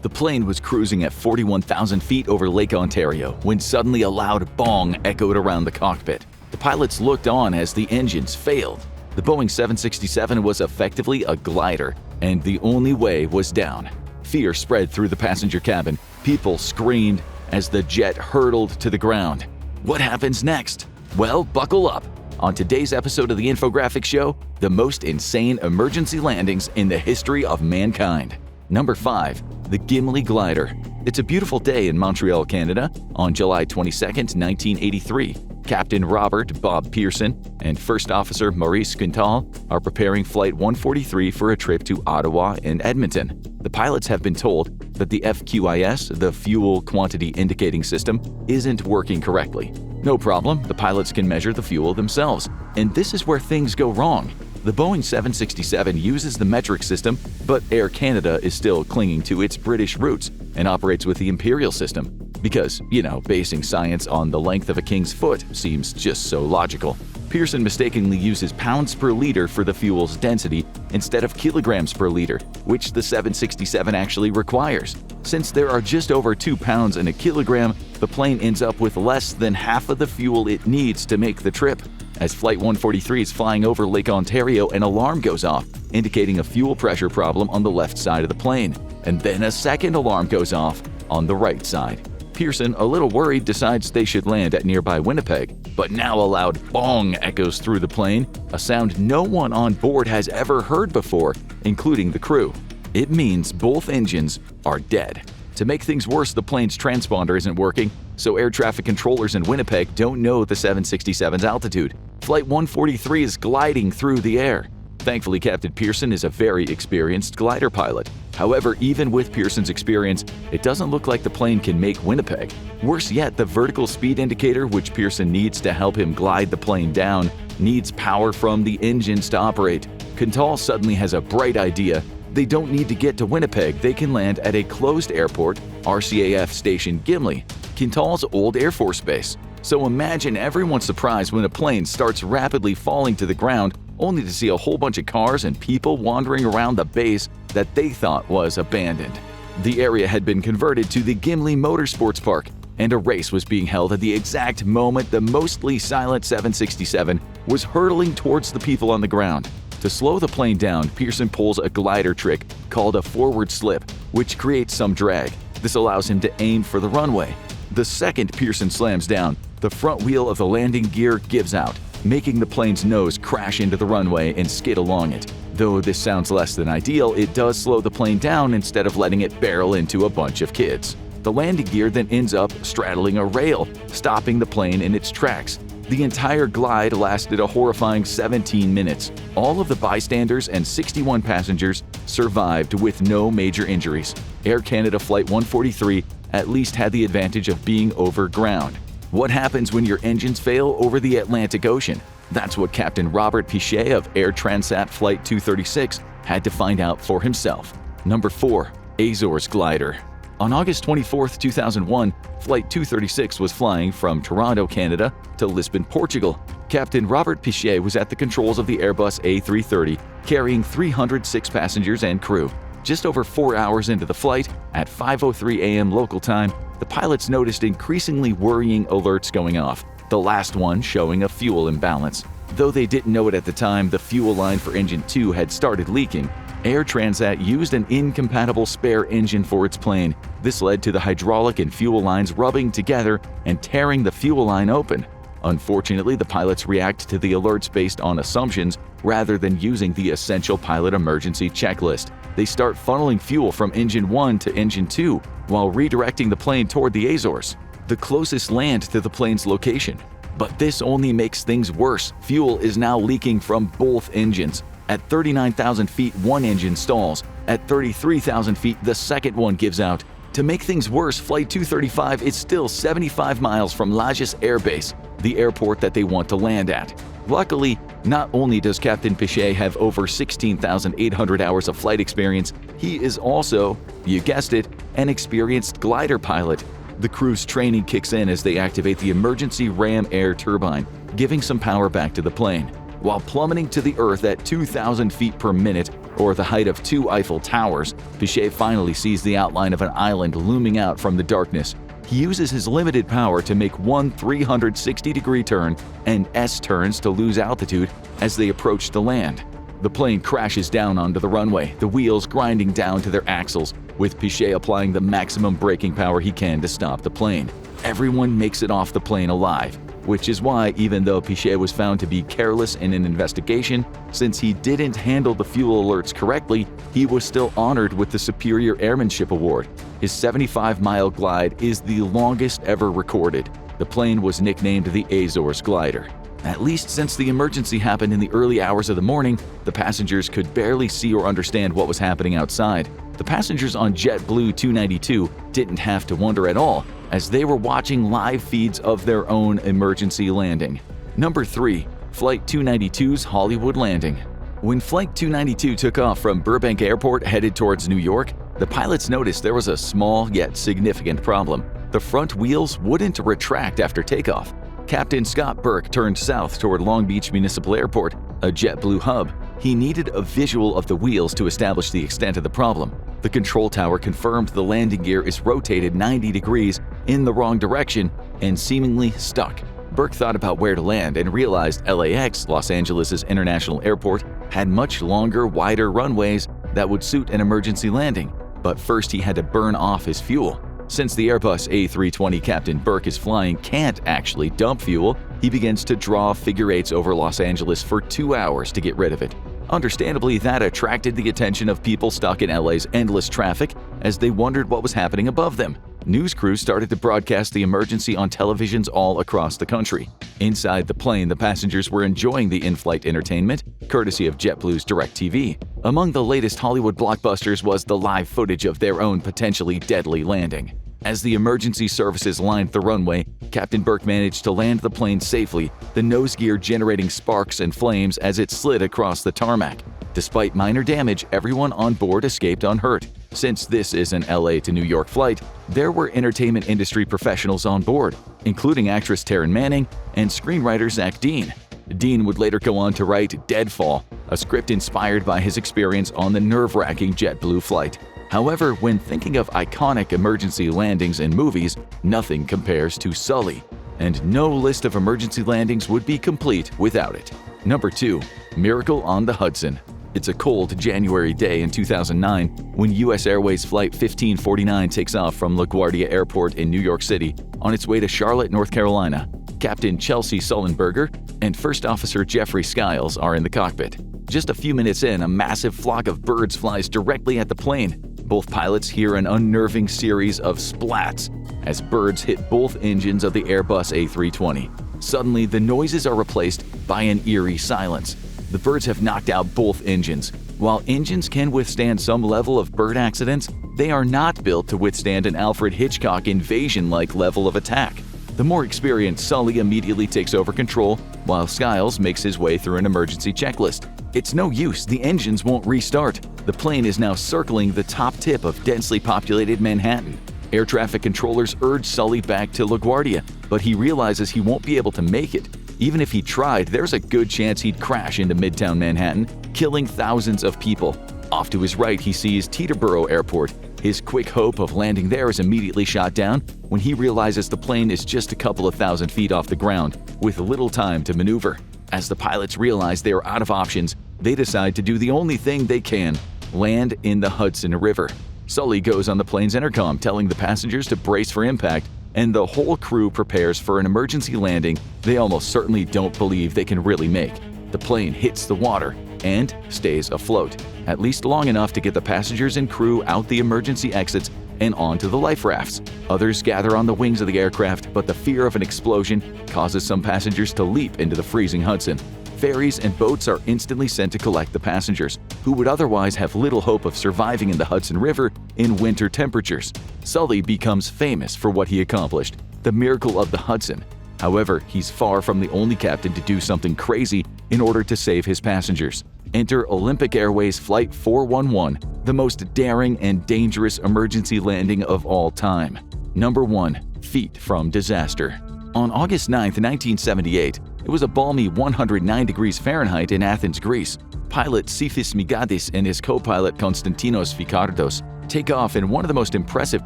The plane was cruising at 41,000 feet over Lake Ontario when suddenly a loud bong echoed around the cockpit. The pilots looked on as the engines failed. The Boeing 767 was effectively a glider, and the only way was down. Fear spread through the passenger cabin. People screamed as the jet hurtled to the ground. What happens next? Well, buckle up. On today's episode of the Infographic Show, the most insane emergency landings in the history of mankind. Number 5. The Gimli Glider. It's a beautiful day in Montreal, Canada, on July 22, 1983. Captain Robert "Bob" Pearson and First Officer Maurice Quintal are preparing Flight 143 for a trip to Ottawa and Edmonton. The pilots have been told that the FQIS, the Fuel Quantity Indicating System, isn't working correctly. No problem, the pilots can measure the fuel themselves. And this is where things go wrong. The Boeing 767 uses the metric system, but Air Canada is still clinging to its British roots and operates with the imperial system. Because, basing science on the length of a king's foot seems just so logical. Pearson mistakenly uses pounds per liter for the fuel's density instead of kilograms per liter, which the 767 actually requires. Since there are just over 2 pounds in a kilogram, the plane ends up with less than half of the fuel it needs to make the trip. As Flight 143 is flying over Lake Ontario, an alarm goes off, indicating a fuel pressure problem on the left side of the plane. And then a second alarm goes off on the right side. Pearson, a little worried, decides they should land at nearby Winnipeg. But now a loud bong echoes through the plane, a sound no one on board has ever heard before, including the crew. It means both engines are dead. To make things worse, the plane's transponder isn't working, so air traffic controllers in Winnipeg don't know the 767's altitude. Flight 143 is gliding through the air. Thankfully, Captain Pearson is a very experienced glider pilot. However, even with Pearson's experience, it doesn't look like the plane can make Winnipeg. Worse yet, the vertical speed indicator, which Pearson needs to help him glide the plane down, needs power from the engines to operate. Quintal suddenly has a bright idea. They don't need to get to Winnipeg, they can land at a closed airport, RCAF Station Gimli, Quintal's old Air Force base. So imagine everyone's surprise when a plane starts rapidly falling to the ground, only to see a whole bunch of cars and people wandering around the base that they thought was abandoned. The area had been converted to the Gimli Motorsports Park, and a race was being held at the exact moment the mostly silent 767 was hurtling towards the people on the ground. To slow the plane down, Pearson pulls a glider trick called a forward slip, which creates some drag. This allows him to aim for the runway. The second Pearson slams down, the front wheel of the landing gear gives out, making the plane's nose crash into the runway and skid along it. Though this sounds less than ideal, it does slow the plane down instead of letting it barrel into a bunch of kids. The landing gear then ends up straddling a rail, stopping the plane in its tracks. The entire glide lasted a horrifying 17 minutes. All of the bystanders and 61 passengers survived with no major injuries. Air Canada Flight 143 at least had the advantage of being over ground. What happens when your engines fail over the Atlantic Ocean? That's what Captain Robert Pichet of Air Transat Flight 236 had to find out for himself. Number 4. Azores Glider. On August 24, 2001, Flight 236 was flying from Toronto, Canada to Lisbon, Portugal. Captain Robert Pichet was at the controls of the Airbus A330, carrying 306 passengers and crew. Just over 4 hours into the flight, at 5:03 a.m. local time, the pilots noticed increasingly worrying alerts going off, the last one showing a fuel imbalance. Though they didn't know it at the time, the fuel line for Engine 2 had started leaking. Air Transat used an incompatible spare engine for its plane. This led to the hydraulic and fuel lines rubbing together and tearing the fuel line open. Unfortunately, the pilots react to the alerts based on assumptions rather than using the essential pilot emergency checklist. They start funneling fuel from Engine 1 to Engine 2 while redirecting the plane toward the Azores, the closest land to the plane's location. But this only makes things worse. Fuel is now leaking from both engines. At 39,000 feet, one engine stalls. At 33,000 feet, the second one gives out. To make things worse, Flight 235 is still 75 miles from Lajes Air Base, the airport that they want to land at. Luckily, not only does Captain Pichet have over 16,800 hours of flight experience, he is also, you guessed it, an experienced glider pilot. The crew's training kicks in as they activate the emergency ram air turbine, giving some power back to the plane. While plummeting to the earth at 2,000 feet per minute, or the height of 2 Eiffel Towers, Pichet finally sees the outline of an island looming out from the darkness. He uses his limited power to make one 360-degree turn and S-turns to lose altitude as they approach the land. The plane crashes down onto the runway, the wheels grinding down to their axles, with Pichet applying the maximum braking power he can to stop the plane. Everyone makes it off the plane alive, which is why, even though Pichet was found to be careless in an investigation, since he didn't handle the fuel alerts correctly, he was still honored with the Superior Airmanship Award. His 75-mile glide is the longest ever recorded. The plane was nicknamed the Azores Glider. At least since the emergency happened in the early hours of the morning, the passengers could barely see or understand what was happening outside. The passengers on JetBlue 292 didn't have to wonder at all, as they were watching live feeds of their own emergency landing. Number 3. Flight 292's Hollywood landing. When Flight 292 took off from Burbank Airport headed towards New York, the pilots noticed there was a small yet significant problem. The front wheels wouldn't retract after takeoff. Captain Scott Burke turned south toward Long Beach Municipal Airport, a JetBlue hub. He needed a visual of the wheels to establish the extent of the problem. The control tower confirmed the landing gear is rotated 90 degrees in the wrong direction and seemingly stuck. Burke thought about where to land and realized LAX, Los Angeles International Airport, had much longer, wider runways that would suit an emergency landing. But first he had to burn off his fuel. Since the Airbus A320 Captain Burke is flying can't actually dump fuel, he begins to draw figure eights over Los Angeles for 2 hours to get rid of it. Understandably, that attracted the attention of people stuck in LA's endless traffic as they wondered what was happening above them. News crews started to broadcast the emergency on televisions all across the country. Inside the plane, the passengers were enjoying the in-flight entertainment, courtesy of JetBlue's DirecTV. Among the latest Hollywood blockbusters was the live footage of their own potentially deadly landing. As the emergency services lined the runway, Captain Burke managed to land the plane safely, the nose gear generating sparks and flames as it slid across the tarmac. Despite minor damage, everyone on board escaped unhurt. Since this is an LA to New York flight, there were entertainment industry professionals on board, including actress Taryn Manning and screenwriter Zach Dean. Dean would later go on to write Deadfall, a script inspired by his experience on the nerve-wracking JetBlue flight. However, when thinking of iconic emergency landings in movies, nothing compares to Sully, and no list of emergency landings would be complete without it. Number 2. Miracle on the Hudson. It's a cold January day in 2009 when U.S. Airways Flight 1549 takes off from LaGuardia Airport in New York City on its way to Charlotte, North Carolina. Captain Chelsea Sullenberger and First Officer Jeffrey Skiles are in the cockpit. Just a few minutes in, a massive flock of birds flies directly at the plane. Both pilots hear an unnerving series of splats as birds hit both engines of the Airbus A320. Suddenly, the noises are replaced by an eerie silence. The birds have knocked out both engines. While engines can withstand some level of bird accidents, they are not built to withstand an Alfred Hitchcock invasion-like level of attack. The more experienced Sully immediately takes over control, while Skiles makes his way through an emergency checklist. It's no use, the engines won't restart. The plane is now circling the top tip of densely populated Manhattan. Air traffic controllers urge Sully back to LaGuardia, but he realizes he won't be able to make it. Even if he tried, there's a good chance he'd crash into Midtown Manhattan, killing thousands of people. Off to his right, he sees Teterboro Airport. His quick hope of landing there is immediately shot down when he realizes the plane is just a couple of thousand feet off the ground, with little time to maneuver. As the pilots realize they are out of options, they decide to do the only thing they can: land in the Hudson River. Sully goes on the plane's intercom telling the passengers to brace for impact, and the whole crew prepares for an emergency landing they almost certainly don't believe they can really make. The plane hits the water and stays afloat, at least long enough to get the passengers and crew out the emergency exits and onto the life rafts. Others gather on the wings of the aircraft, but the fear of an explosion causes some passengers to leap into the freezing Hudson. Ferries and boats are instantly sent to collect the passengers, who would otherwise have little hope of surviving in the Hudson River in winter temperatures. Sully becomes famous for what he accomplished, the miracle of the Hudson. However, he's far from the only captain to do something crazy in order to save his passengers. Enter Olympic Airways Flight 411, the most daring and dangerous emergency landing of all time. Number 1. Feet from disaster. On August 9, 1978, it was a balmy 109 degrees Fahrenheit in Athens, Greece. Pilot Sifis Migadis and his co-pilot Konstantinos Fikardos take off in one of the most impressive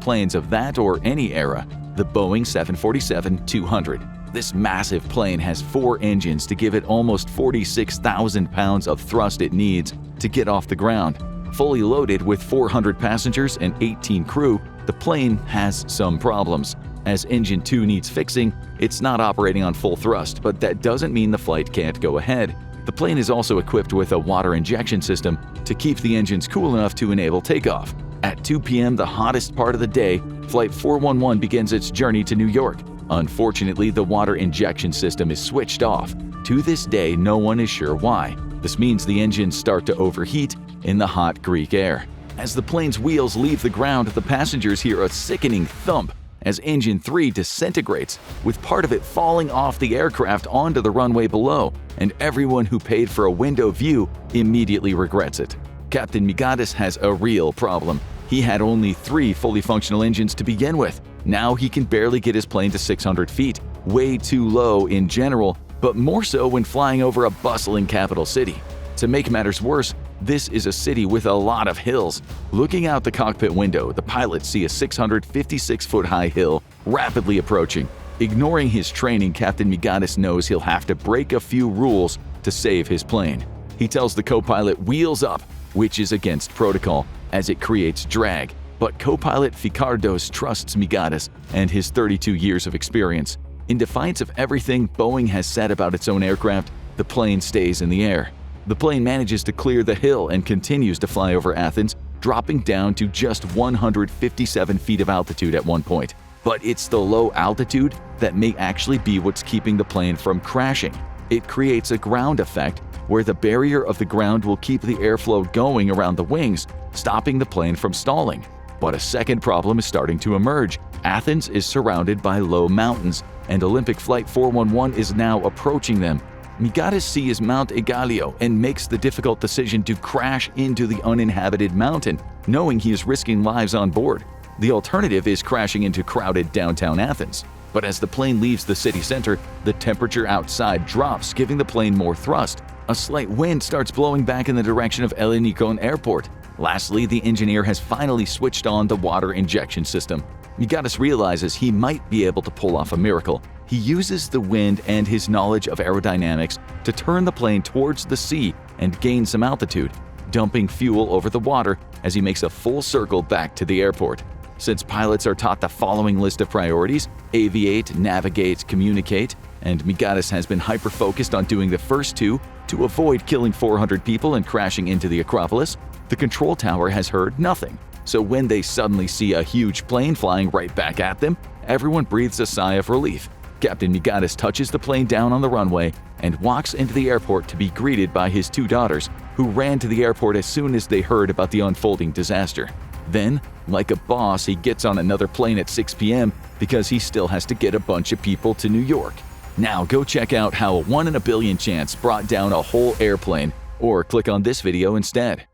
planes of that or any era, the Boeing 747-200. This massive plane has 4 engines to give it almost 46,000 pounds of thrust it needs to get off the ground. Fully loaded with 400 passengers and 18 crew, the plane has some problems. As engine 2 needs fixing, it's not operating on full thrust, but that doesn't mean the flight can't go ahead. The plane is also equipped with a water injection system to keep the engines cool enough to enable takeoff. At 2 p.m., the hottest part of the day, Flight 411 begins its journey to New York. Unfortunately, the water injection system is switched off. To this day, no one is sure why. This means the engines start to overheat in the hot Greek air. As the plane's wheels leave the ground, the passengers hear a sickening thump as Engine 3 disintegrates, with part of it falling off the aircraft onto the runway below, and everyone who paid for a window view immediately regrets it. Captain Migadis has a real problem. He had only 3 fully functional engines to begin with. Now he can barely get his plane to 600 feet, way too low in general, but more so when flying over a bustling capital city. To make matters worse, this is a city with a lot of hills. Looking out the cockpit window, the pilots see a 656-foot-high hill rapidly approaching. Ignoring his training, Captain Migadis knows he'll have to break a few rules to save his plane. He tells the co-pilot wheels up, which is against protocol, as it creates drag. But co-pilot Fikardos trusts Migadis and his 32 years of experience. In defiance of everything Boeing has said about its own aircraft, the plane stays in the air. The plane manages to clear the hill and continues to fly over Athens, dropping down to just 157 feet of altitude at one point. But it's the low altitude that may actually be what's keeping the plane from crashing. It creates a ground effect where the barrier of the ground will keep the airflow going around the wings, stopping the plane from stalling. But a second problem is starting to emerge. Athens is surrounded by low mountains, and Olympic Flight 411 is now approaching them. Migadis sees Mount Egaleo and makes the difficult decision to crash into the uninhabited mountain, knowing he is risking lives on board. The alternative is crashing into crowded downtown Athens. But as the plane leaves the city center, the temperature outside drops, giving the plane more thrust. A slight wind starts blowing back in the direction of Ellinikon Airport. Lastly, the engineer has finally switched on the water injection system. Migadis realizes he might be able to pull off a miracle. He uses the wind and his knowledge of aerodynamics to turn the plane towards the sea and gain some altitude, dumping fuel over the water as he makes a full circle back to the airport. Since pilots are taught the following list of priorities: aviate, navigate, communicate, and Migadis has been hyper-focused on doing the first 2 to avoid killing 400 people and crashing into the Acropolis, the control tower has heard nothing. So when they suddenly see a huge plane flying right back at them, everyone breathes a sigh of relief. Captain Migadis touches the plane down on the runway and walks into the airport to be greeted by his 2 daughters, who ran to the airport as soon as they heard about the unfolding disaster. Then, like a boss, he gets on another plane at 6 p.m. because he still has to get a bunch of people to New York. Now go check out how a 1 in a billion chance brought down a whole airplane, or click on this video instead.